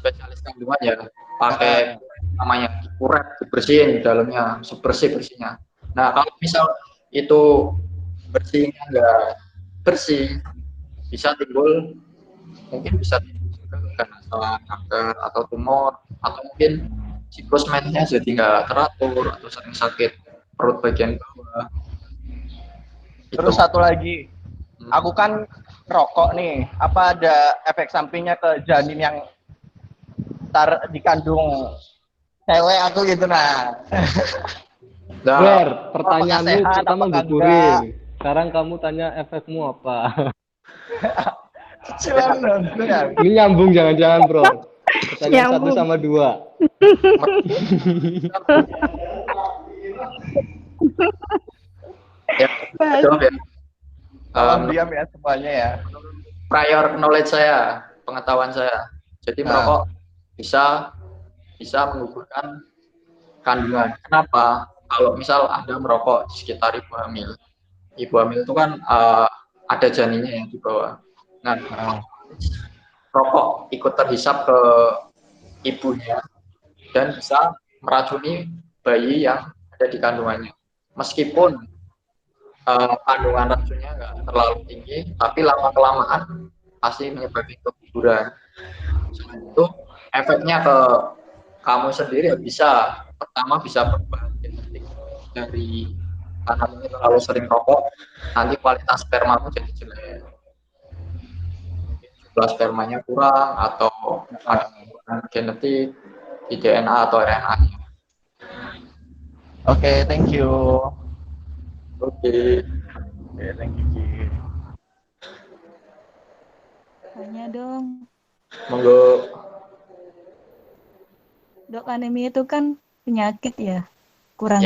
spesialis kandungan ya pakai namanya dikuret, dibersihin dalamnya sebersih-bersihnya. Nah, kalau misal itu bersihnya nggak bersih, bisa timbul mungkin bisa timbul juga keganasan, kanker atau tumor, atau mungkin siklus mensnya jadi nggak teratur atau sering sakit perut bagian bawah. Terus satu lagi, aku kan rokok nih, apa ada efek sampingnya ke janin yang dikandung cewek aku gitu nah. Ber, pertanyaanmu sehat, pertama apakah Bu Puri. enggak? Sekarang kamu tanya efekmu apa? Cuman Ini nyambung jangan-jangan bro. Pertanyaan 1 sama 2. Ya, jawab ya. tolong diam ya semuanya ya. Prior knowledge saya, pengetahuan saya. Jadi merokok bisa menggugurkan kandungan. Kenapa? Kalau misal Anda merokok di sekitar ibu hamil itu kan ada janinnya yang di bawah. Nah, rokok ikut terhisap ke ibunya dan bisa meracuni bayi yang ada di kandungannya. Meskipun kandungan racunnya nggak terlalu tinggi, tapi lama-kelamaan pasti menyebabkan keguguran. Selain itu, efeknya ke kamu sendiri bisa. Pertama bisa perubahan genetik dari karena mungkin terlalu sering rokok, nanti kualitas spermamu jadi jelek. Mungkin jumlah spermanya kurang atau ada perubahan genetik di DNA atau RNA-nya. Oke, thank you. Oke. Thank you Ki. Tanya dong. Monggo. Dok, anemia itu kan penyakit ya, kurang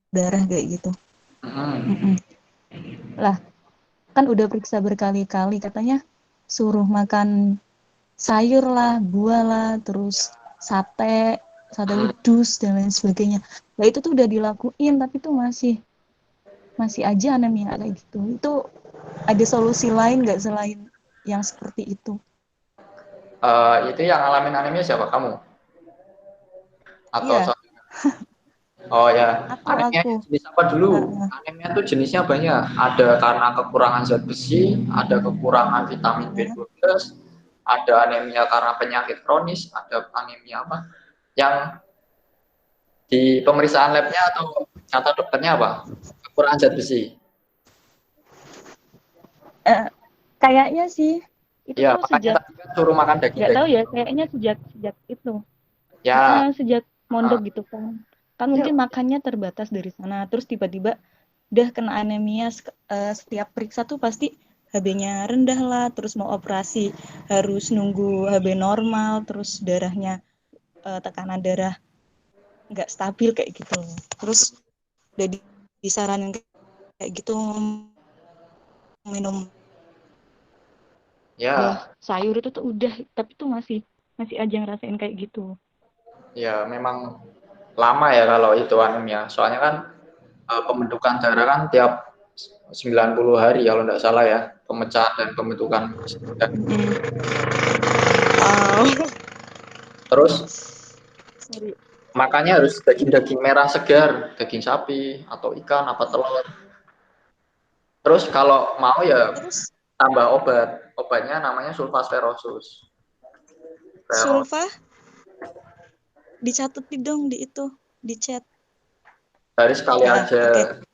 darah kayak gitu. Lah, kan udah periksa berkali-kali, katanya suruh makan sayur lah, buah lah, terus sate wedus dan lain sebagainya. Nah itu tuh udah dilakuin, tapi tuh masih aja anemia kayak gitu. Itu ada solusi lain nggak selain yang seperti itu? Itu yang ngalamin anemia siapa, kamu? Atau Iya. Oh ya, anemia Aku. jenis apa dulu? Anemia itu jenisnya banyak. Ada karena kekurangan zat besi, ada kekurangan vitamin B12, ada anemia karena penyakit kronis, ada anemia apa? Yang di pemeriksaan labnya atau kata dokternya apa? Kekurangan zat besi. Kayaknya sih itu Ya, tuh makanya sejak tadi kan suruh makan daging. nggak tahu ya, kayaknya sejak itu. Ya. Sejak mondok gitu kan. Kan mungkin makannya terbatas dari sana, terus tiba-tiba udah kena anemia, setiap periksa tuh pasti HB-nya rendah lah, terus mau operasi harus nunggu HB normal, terus darahnya tekanan darah nggak stabil kayak gitu. Terus udah disaranin kayak gitu minum sayur itu tuh udah, tapi tuh masih aja ngerasain kayak gitu. Ya memang lama ya kalau itu anemia. Soalnya kan pembentukan darah kan tiap 90 hari kalau nggak salah ya, pemecahan dan pembentukan. Terus makanya harus daging-daging merah segar, daging sapi atau ikan apa telur. Terus kalau mau ya tambah obatnya namanya sulfasterosus. Sulfa dicatat dong di itu, di chat. Dari sekali aja. Okay.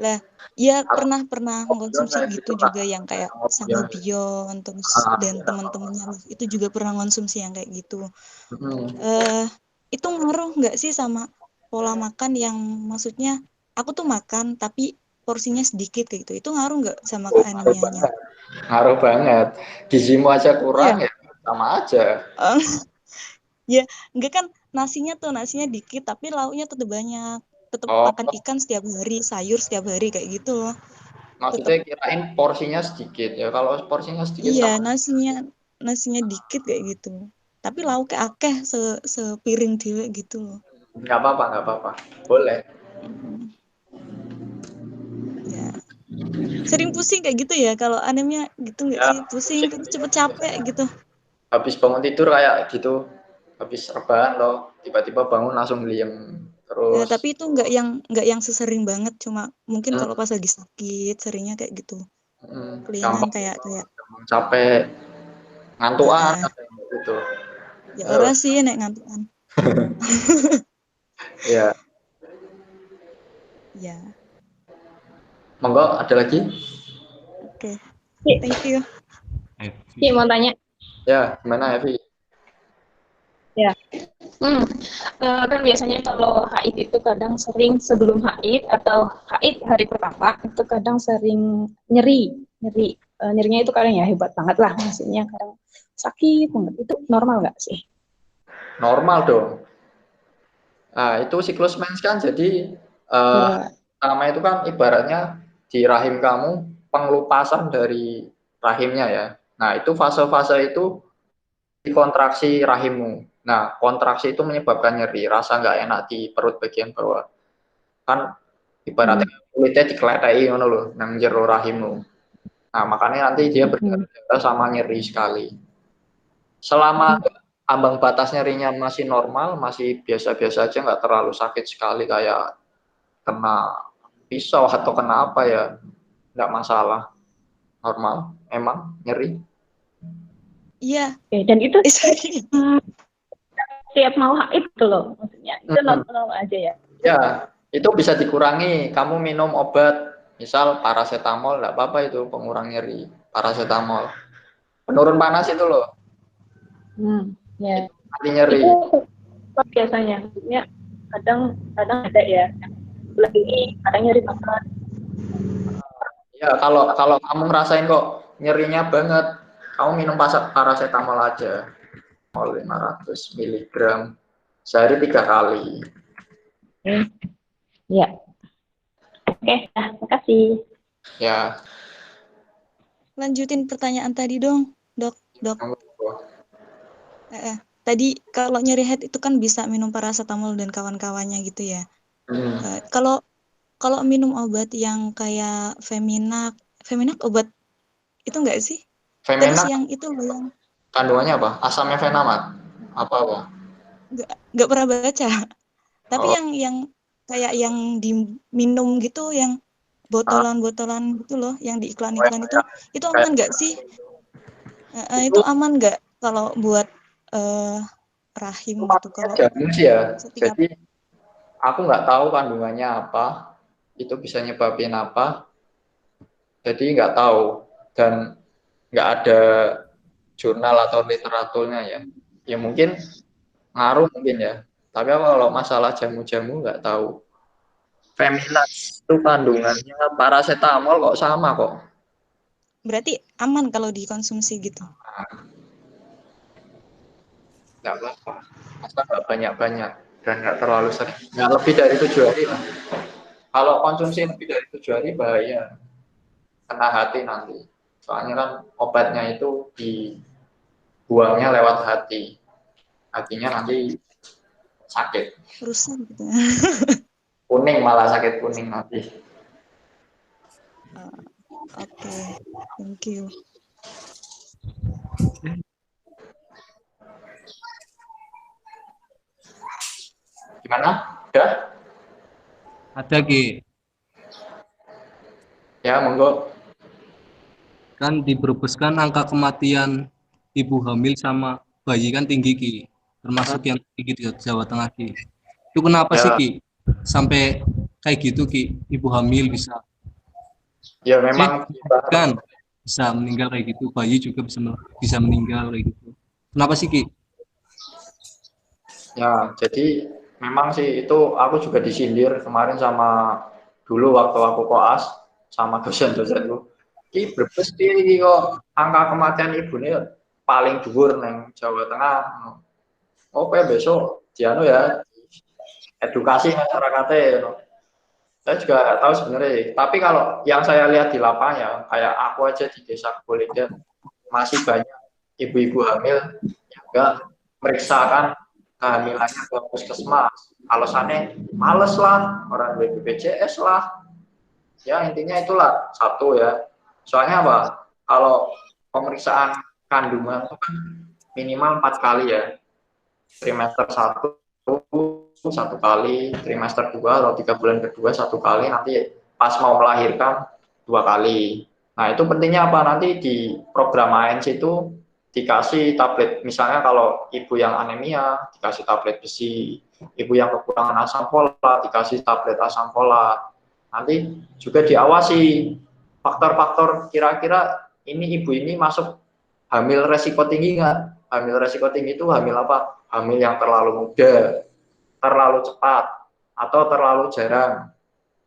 Lah, ya pernah mengkonsumsi gitu juga yang kayak Sangobion terus dan teman-temannya itu juga pernah konsumsi yang kayak gitu. Itu ngaruh nggak sih sama pola makan yang maksudnya aku tuh makan tapi porsinya sedikit kayak gitu. Itu ngaruh nggak sama ke anemianya? Ngaruh banget. Gizimu aja kurang ya sama aja. Ya, enggak kan nasinya dikit tapi lauknya tetap banyak. Tetap makan ikan setiap hari, sayur setiap hari kayak gitu loh. Maksudnya kirain porsinya sedikit ya. Kalau porsinya sedikit iya, nasinya dikit kayak gitu. Tapi lauknya akeh sepiring dhewe gitu loh. Nggak apa-apa. Boleh. Ya. Sering pusing kayak gitu ya kalau anemia gitu nggak sih? Pusing, cepet capek gitu. habis bangun tidur kayak gitu, habis rebahan loh, tiba-tiba bangun langsung diem Ya, terus. tapi itu nggak yang sesering banget, cuma mungkin Hmm, kalau pas lagi sakit seringnya kayak gitu. Kelingan gampang kayak capek, ngantuan ah, gitu. ya Oh, ora sih nek ngantukan. ya, Ya, monggo ada lagi? oke. Ki, Thank you. Ki mau tanya. Ya, gimana Evi? Ya. Kan biasanya kalau haid itu kadang sering sebelum haid atau haid hari pertama itu kadang sering nyeri. Nyerinya itu kadang ya hebat banget lah, maksudnya kadang sakit banget. Itu normal nggak sih? Normal dong. Nah, itu siklus mens kan, jadi Ya. pertama itu kan ibaratnya di rahim kamu pengelupasan dari rahimnya ya. Nah, itu fase-fase itu kontraksi rahimmu. Nah, kontraksi itu menyebabkan nyeri, rasa nggak enak di perut bagian bawah. Kan ibaratnya kulitnya dikeletai ngono loh, nang jero rahimmu. Nah, makanya nanti dia berdarah sama nyeri sekali. Selama ambang batas nyerinya masih normal, masih biasa-biasa aja, nggak terlalu sakit sekali kayak kena pisau atau kena apa ya, nggak masalah, normal, emang nyeri. Iya. Oke, dan itu Sorry. tiap mau haid gitu loh, maksudnya itu Hmm. normal aja ya. Ya, itu bisa dikurangi. Kamu minum obat, misal paracetamol, nggak apa-apa itu pengurang nyeri. Paracetamol, penurun panas itu loh, Ya. itu anti nyeri. Itu apa biasanya? Maksudnya kadang ada ya yang lebih kadang nyeri banget. Ya, kalau kalau kamu ngerasain kok nyerinya banget, kamu minum paracetamol aja, 500 miligram sehari 3 kali. Ya. Oke, nah, makasih. Ya, Lanjutin pertanyaan tadi dong, Dok. monggo. Tadi kalau nyeri head itu kan bisa minum paracetamol dan kawan-kawannya gitu ya. Kalau kalau minum obat yang kayak Feminak obat itu enggak sih? Terus Femena yang itu loh yang kandungannya apa? Asam efenamat? Apa? enggak pernah baca. Tapi Oh, yang kayak yang diminum gitu, yang ah, botolan-botolan gitu loh, yang di oh, iklan-iklan itu kayak aman nggak sih? itu Itu aman nggak kalau buat rahim gitu makanya kalau jamu sih ya. setiap Jadi aku nggak tahu kandungannya apa, itu bisa nyebabin apa, jadi nggak tahu dan nggak ada jurnal atau literaturnya ya. Ya mungkin ngaruh mungkin ya. Tapi kalau masalah jamu-jamu nggak tahu. Femilax itu kandungannya paracetamol kok sama kok. berarti aman kalau dikonsumsi gitu. Nggak apa-apa. Asal nggak banyak-banyak dan nggak terlalu sering. Nggak lebih dari 7 hari lah. Kalau konsumsi lebih dari 7 hari bahaya. Kena hati nanti. Soalnya kan obatnya itu dibuangnya lewat hati. Hatinya nanti sakit. Rusak gitu. Kuning malah sakit kuning nanti. Oke, thank you. Gimana? Udah? Ada Ki, Ya, monggo. kan di Brebes kan angka kematian ibu hamil sama bayi kan tinggi Ki, termasuk yang tinggi di Jawa Tengah Ki. Itu kenapa sih Ya, Ki? Sampai kayak gitu Ki, ibu hamil bisa ya memang kan bisa meninggal kayak gitu, bayi juga bisa meninggal kayak gitu. Kenapa sih Ki? ya, jadi memang sih itu aku juga disindir kemarin sama dulu waktu aku koas sama dosen-dosenku. Ki Brebes iki kok angka kematian ibunya paling dhuwur neng Jawa Tengah. Oke, besok dianu ya edukasi masyarakatnya ya. Saya juga nggak tahu sebenarnya. Tapi kalau yang saya lihat di lapangan, kayak aku aja di desa Kepolinden, masih banyak ibu-ibu hamil yang nggak meriksakan kehamilannya ke puskesmas. Alasannya males lah, orang BPJS lah. Ya intinya itulah satu ya. Soalnya apa? Kalau pemeriksaan kandungan itu kan minimal 4 kali ya. Trimester 1 kali, trimester 2 atau 3 bulan kedua 1 kali, nanti pas mau melahirkan 2 kali. Nah, itu pentingnya apa? Nanti di program ANC itu dikasih tablet. Misalnya kalau ibu yang anemia, dikasih tablet besi. Ibu yang kekurangan asam folat, dikasih tablet asam folat. Nanti juga diawasi faktor-faktor kira-kira ini ibu ini masuk hamil resiko tinggi nggak? Hamil resiko tinggi itu hamil apa? Hamil yang terlalu muda, terlalu cepat, atau terlalu jarang,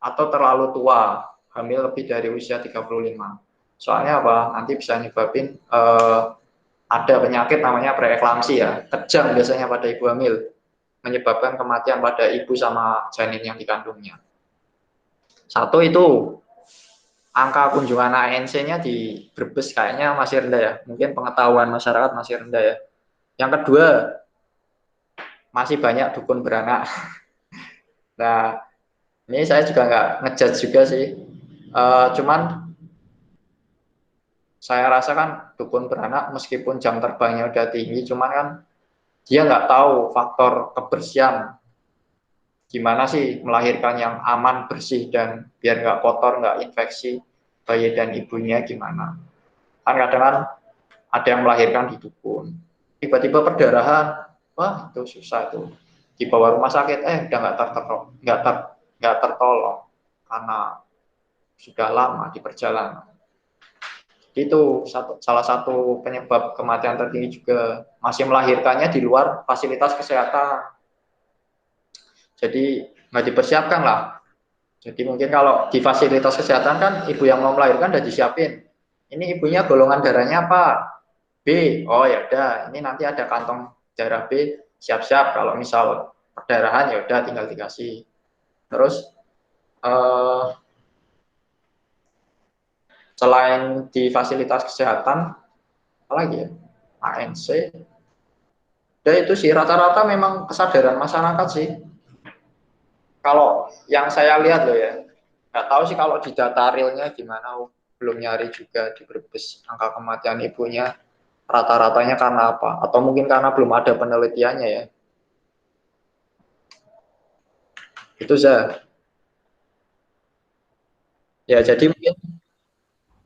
atau terlalu tua, hamil lebih dari usia 35. Soalnya apa? Nanti bisa nyebabin ada penyakit namanya preeklamsi ya, kejang biasanya pada ibu hamil, menyebabkan kematian pada ibu sama janin yang dikandungnya. Satu itu, angka kunjungan ANC-nya di Brebes kayaknya masih rendah ya, mungkin pengetahuan masyarakat masih rendah ya. Yang kedua, masih banyak dukun beranak. Nah, ini saya juga nggak ngejudge juga sih, cuman saya rasa kan dukun beranak meskipun jam terbangnya udah tinggi, cuman kan dia nggak tahu faktor kebersihan, gimana sih melahirkan yang aman, bersih, dan biar nggak kotor, nggak infeksi bayi dan ibunya gimana. Kan kadang kan ada yang melahirkan di dukun, tiba-tiba perdarahan, wah itu susah itu, dibawa rumah sakit, nggak tertolong karena sudah lama di perjalanan. Itu salah satu penyebab kematian tertinggi juga, masih melahirkannya di luar fasilitas kesehatan. Jadi nggak dipersiapkan lah. Jadi mungkin kalau di fasilitas kesehatan kan ibu yang mau melahirkan udah disiapin. Ini ibunya golongan darahnya apa? B. Oh ya udah, ini nanti ada kantong darah B, siap-siap kalau misal perdarahan ya udah tinggal dikasih. Terus selain di fasilitas kesehatan, apa lagi ya? ANC. Dan itu sih rata-rata memang kesadaran masyarakat sih. Kalau yang saya lihat loh ya, nggak tahu sih kalau di data realnya gimana, belum nyari juga di Brebes angka kematian ibunya rata-ratanya karena apa? Atau mungkin karena belum ada penelitiannya ya. Itu saya. Ya jadi mungkin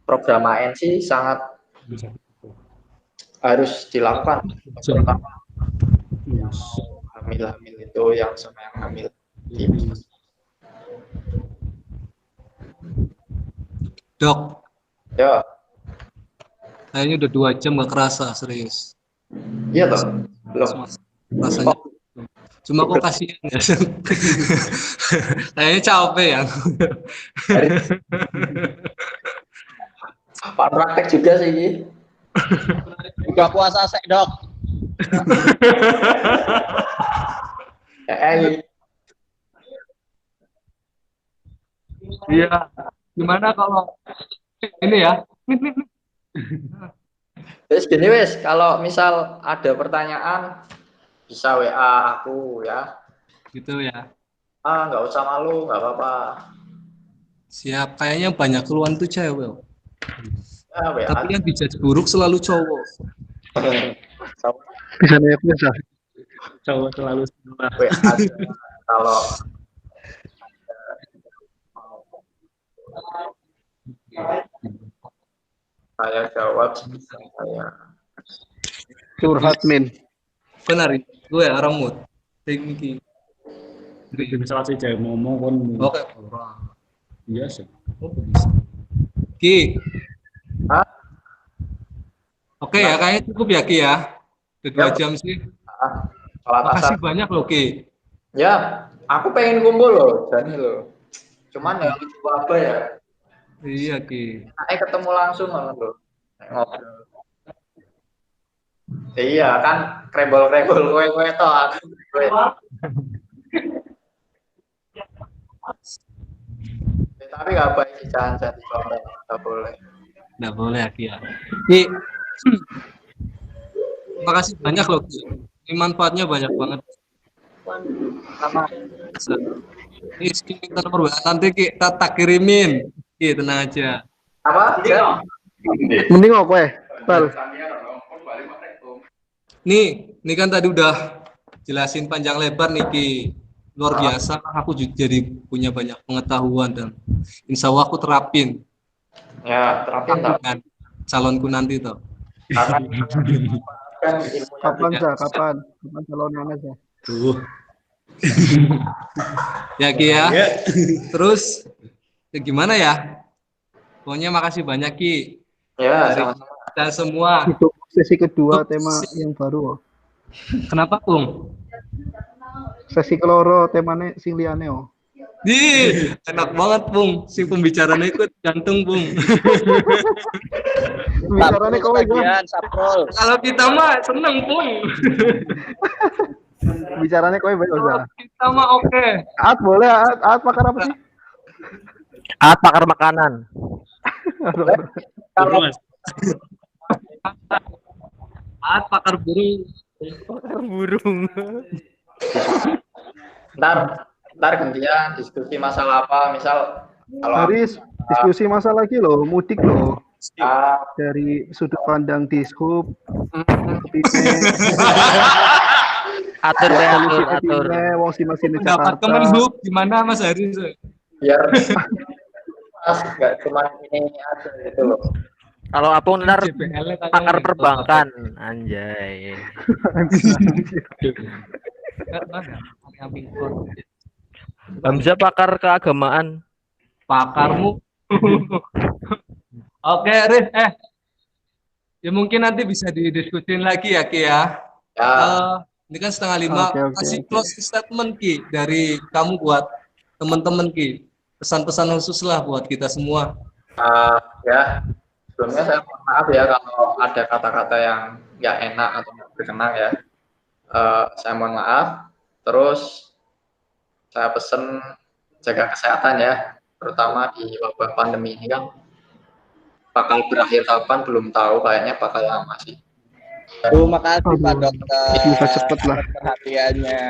program ANC sangat harus dilakukan, terutama hamil-hamil itu yang sama yang hamil. Dok, Ya, kayaknya udah 2 jam gak kerasa, serius. iya toh, belum. Rasanya cuma kok kasihan ya. Kayaknya capek ya. Pak praktek juga sih ini. Buka puasa sek, Dok. Iya. Gimana kalau ini ya? Terus gini wes, kalau misal ada pertanyaan bisa WA aku ya. Gitu ya. Nggak usah malu, nggak apa-apa. Siap. Kayaknya banyak keluhan tuh cewek. Ya, WA. Tapi yang dijudge buruk selalu cowok. Bisa bisa. Cowok selalu salah. WA aja. Kalau saya jawab, saya Curhat min. Benar, gue orang mood. Teknik. Jadi salah sih cewek ngomong kan. Oke. Iya sih. Oh, bisa. Ki. Hah? Oke ya, kayaknya cukup ya Ki ya. Udah 2 jam sih. sholat Makasih asar. banyak loh Ki. Ya, aku pengen kumpul loh, Jani loh. Cuman ya lucu apa ya? Iya Ki. Ketemu langsung loh. Ngobrol. Iya kan, krebol-krebol kowe toh aku. Tapi nggak baik sih, jangan dicoba, nggak boleh. Nggak boleh ya Ki ya. Ki. Makasih banyak loh Ki. Ini manfaatnya banyak banget. Sama. Ini minta nomor WA nanti Ki, tak kirimin. Ki, tenang aja. Apa? Ya. Mending apa ya? Bal. Nih kan tadi udah jelasin panjang lebar nih Ki. Luar biasa, aku jadi punya banyak pengetahuan dan insya Allah aku terapin. Ya, terapin tak? Dengan calonku nanti toh. Karena kan Kapan Za? Kapan calonnya Za? Tuh. Ya Ki ya. Terus ya gimana ya? Pokoknya makasih banyak Ki. Ya, Dari sama-sama. kita semua. Untuk sesi kedua tema yang baru. Kenapa Bung? Sesi keloro temanya sing liyane oh. Di, enak banget Bung. Si pembicaranya ikut jantung Bung. Bicaranya kowe Za. Bagian saprol. Kalau kita mah seneng Bung. Bicaranya kowe bae Za. Kalau kita mah oke. At boleh at pakar apa sih? Pakar makanan. Kalau Mas. Pakar burung. Burung. Ntar gantian diskusi masalah apa, misal kalau Haris, diskusi masalah lagi loh, mudik loh. ah, Dari sudut pandang Dishub, Atur deh, atur. wong si masih di Pendapat Jakarta. Kemenhub gimana Mas Haris? biar mas nggak cuma ini aja gitu loh. Kalau Apung ntar JBL -nya pakar tanya perbankan, anjay. Hamzah pakar keagamaan. Pakarmu. Oke, Riz, ya mungkin nanti bisa didiskusin lagi ya Ki ya. Ya, Ini kan 4:30. Oke. Kasih close statement Ki dari kamu buat teman-teman Ki. Pesan-pesan khusus lah buat kita semua. ya sebelumnya saya mohon maaf ya kalau ada kata-kata yang nggak enak atau nggak berkenan ya. Saya mohon maaf. Terus saya pesen jaga kesehatan ya, terutama di wabah pandemi ini kan bakal berakhir kapan belum tahu, kayaknya bakal lama sih. Terima kasih Pak Dokter. Bisa cepet lah. Perhatiannya.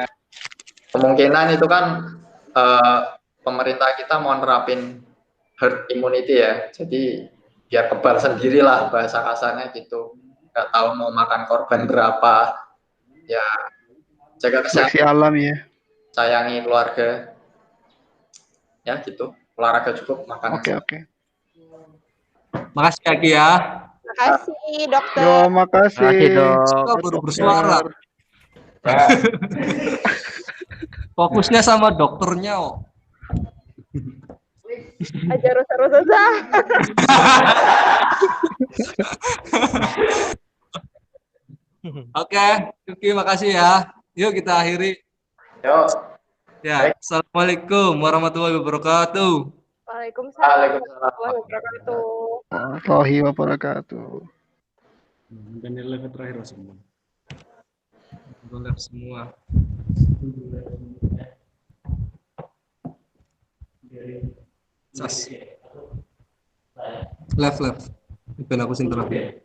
Kemungkinan itu kan pemerintah kita mau nerapin herd immunity ya, jadi biar kebal sendirilah bahasa kasarnya gitu. Nggak tahu mau makan korban berapa, ya jaga Seleksi kesehatan, alam ya. sayangi keluarga, ya gitu. Olahraga cukup, makan. Oke. Makasih ya Ki ya. Makasih dokter. Yo, makasih. Makasih Dok. Kita baru bersuara. Ya. Fokusnya sama dokternya. Oh. Ajar terus aja. Oke, Ki makasih ya. Yuk kita akhiri. Yo, Ya, Baik. Assalamualaikum warahmatullahi wabarakatuh. Waalaikumsalam Waalaikumsalam. warahmatullahi wabarakatuh. Warahmatullahi wabarakatuh. Mungkin ini live terakhir Mas. Boleh semua. Sas. Left. Ben aku sing terakhir.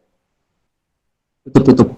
Tutup.